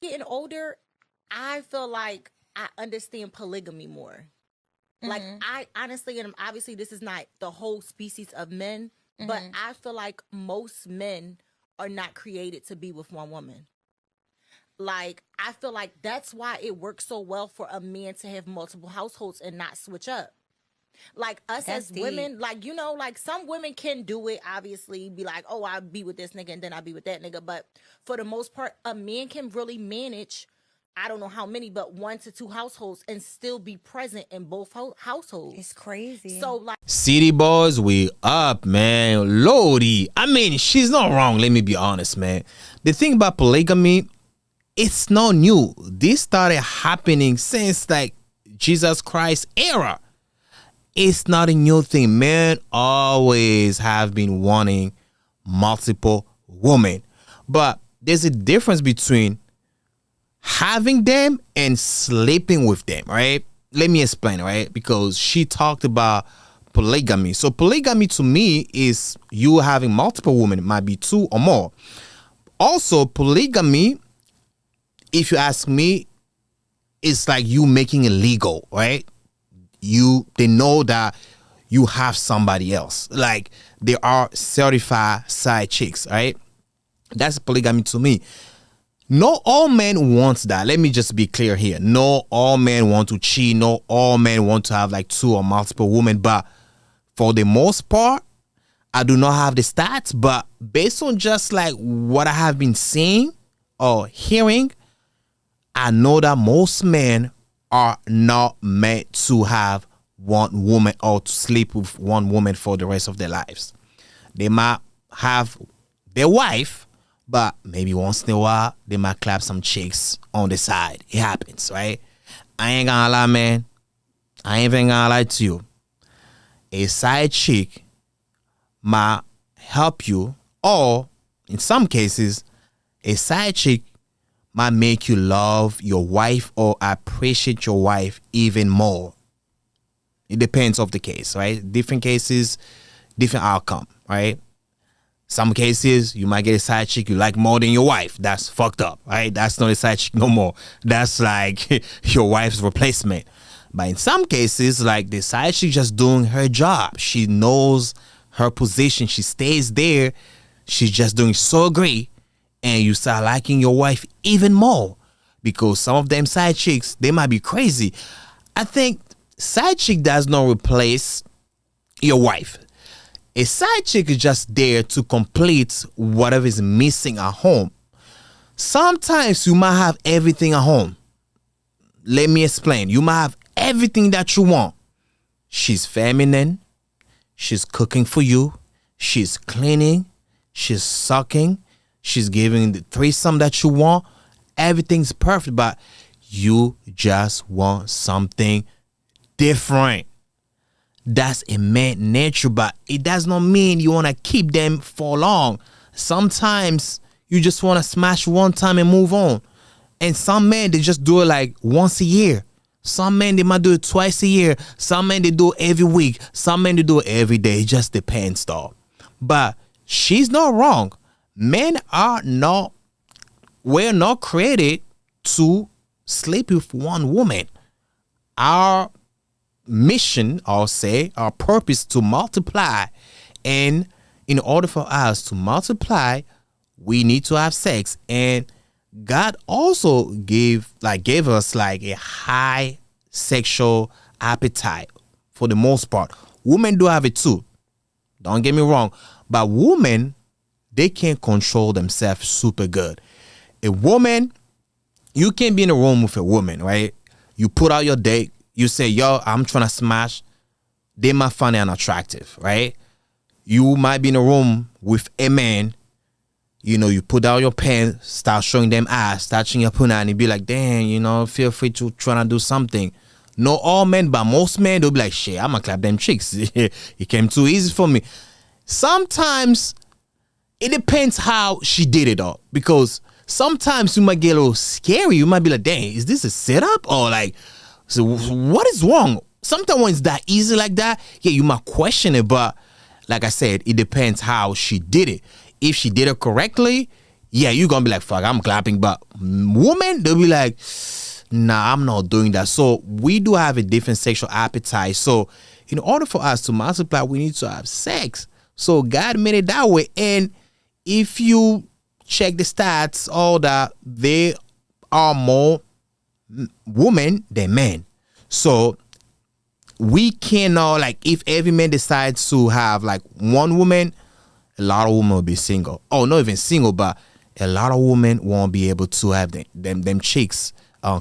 Getting older, I feel like I understand polygamy more. Like, I honestly, and obviously this is not the whole species of men, but I feel like most men are not created to be with one woman. Like, I feel like that's why it works so well for a man to have multiple households and not switch up. Like, us That's as deep. women, like, like some women can do it, obviously, be like, oh, I'll be with this nigga and then I'll be with that nigga. But for the most part, a man can really manage, I don't know how many, but 1 to 2 households and still be present in both It's households. crazy. So, like, City boys, we up, man. Lodi. I mean, she's not wrong. Let me be honest, man. The thing about polygamy, it's not new. This started happening since like Jesus Christ era. It's not a new thing. Men always have been wanting multiple women. But there's a difference between having them and sleeping with them, right? Let me explain, right? Because she talked about polygamy. So polygamy to me is you having multiple women. It might be 2 or more. Also, polygamy, if you ask me, it's like you making it legal, right? They know that you have somebody else. Like they are certified side chicks, right? That's polygamy to me. Not all men want that. Let me just be clear here. No, all men want to cheat. No, all men want to have like 2 or multiple women. But for the most part, I do not have the stats. But based on just like what I have been seeing or hearing, I know that most men are not meant to have one woman or to sleep with one woman for the rest of their lives. They might have their wife, but maybe once in a while, they might clap some chicks on the side. It happens, right? I ain't gonna lie, man. I ain't even gonna lie to you. A side chick might help you, or in some cases, a side chick might make you love your wife or appreciate your wife even more. It depends of the case, right? Different cases, different outcome, right? Some cases you might get a side chick you like more than your wife. That's fucked up, right? That's not a side chick no more. That's like your wife's replacement. But in some cases, like the side chick just doing her job. She knows her position. She stays there. She's just doing so great. And you start liking your wife even more. Because some of them side chicks, they might be crazy. I think side chick does not replace your wife. A side chick is just there to complete whatever is missing at home. Sometimes you might have everything at home. Let me explain. You might have everything that you want. She's feminine. She's cooking for you. She's cleaning. She's sucking. She's giving the threesome that you want. Everything's perfect, but you just want something different. That's a man nature, but it does not mean you want to keep them for long. Sometimes you just want to smash one time and move on. And some men, they just do it like once a year. Some men, they might do it twice a year. Some men, they do it every week. Some men, they do it every day. It just depends, though. But she's not wrong. Men are not, we're not created to sleep with one woman. Our mission, I'll say, our purpose to multiply. And in order for us to multiply, we need to have sex. And God also gave us like a high sexual appetite for the most part. Women do have it too. Don't get me wrong. But women, they can control themselves super good. A woman, you can be in a room with a woman, right? You put out your date. You say, yo, I'm trying to smash. They might find it unattractive, right? You might be in a room with a man. You know, you put out your pants, start showing them ass, start showing your punani, and you be like, damn, feel free to try to do something. Not all men, but most men, they'll be like, shit, I'm going to clap them chicks. It came too easy for me. Sometimes it depends how she did it all. Because sometimes you might get a little scary. You might be like, dang, is this a setup? Or like, so what is wrong? Sometimes when it's that easy like that, yeah, you might question it. But like I said, it depends how she did it. If she did it correctly, yeah, you're gonna be like, fuck, I'm clapping. But women, they'll be like, nah, I'm not doing that. So we do have a different sexual appetite. So in order for us to multiply, we need to have sex. So God made it that way. And if you check the stats, all that, they are more women than men. So we cannot, like, if every man decides to have like one woman, a lot of women will be single. Oh, not even single, but a lot of women won't be able to have them chicks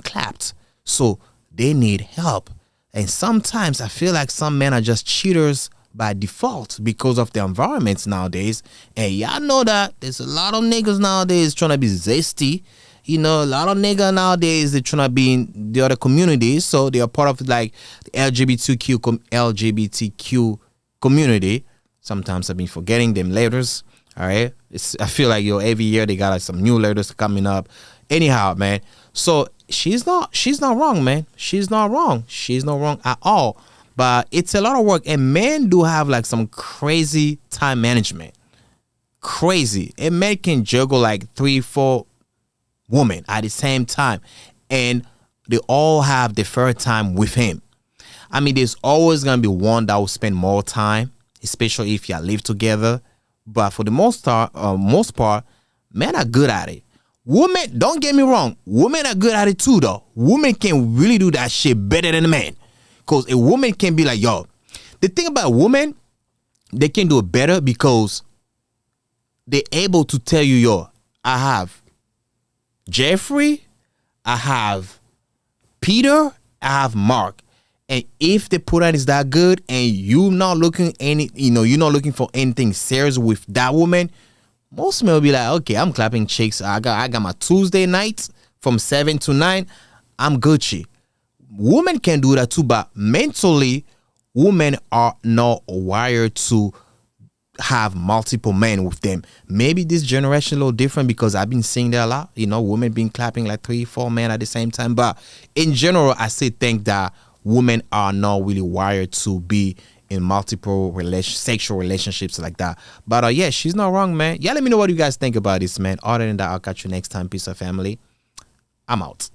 clapped. So they need help. And sometimes I feel like some men are just cheaters by default because of the environments nowadays. And y'all know that there's a lot of niggas nowadays trying to be zesty. You know, a lot of niggas nowadays, they're trying to be in the other communities. So they are part of like the LGBTQ community. Sometimes I've been forgetting them letters. All right. I feel like, every year they got like some new letters coming up. Anyhow, man. So she's not wrong, man. She's not wrong. She's not wrong at all. But it's a lot of work. And men do have like some crazy time management. Crazy. A man can juggle like 3-4 women at the same time. And they all have deferred time with him. I mean, there's always going to be one that will spend more time, especially if you live together. But for the most part, men are good at it. Women, don't get me wrong, women are good at it too, though. Women can really do that shit better than a man. Because a woman can be like, the thing about women, they can do it better because they're able to tell you, I have Jeffrey, I have Peter, I have Mark. And if the product is that good and you're not looking you're not looking for anything serious with that woman, most men will be like, okay, I'm clapping chicks. I got my Tuesday nights from 7 to 9. I'm Gucci. Women can do that too, but mentally, women are not wired to have multiple men with them. Maybe this generation a little different because I've been seeing that a lot. Women been clapping like 3-4 men at the same time. But in general, I still think that women are not really wired to be in multiple sexual relationships like that. But yeah, she's not wrong, man. Yeah, let me know what you guys think about this, man. Other than that, I'll catch you next time. Peace of family. I'm out.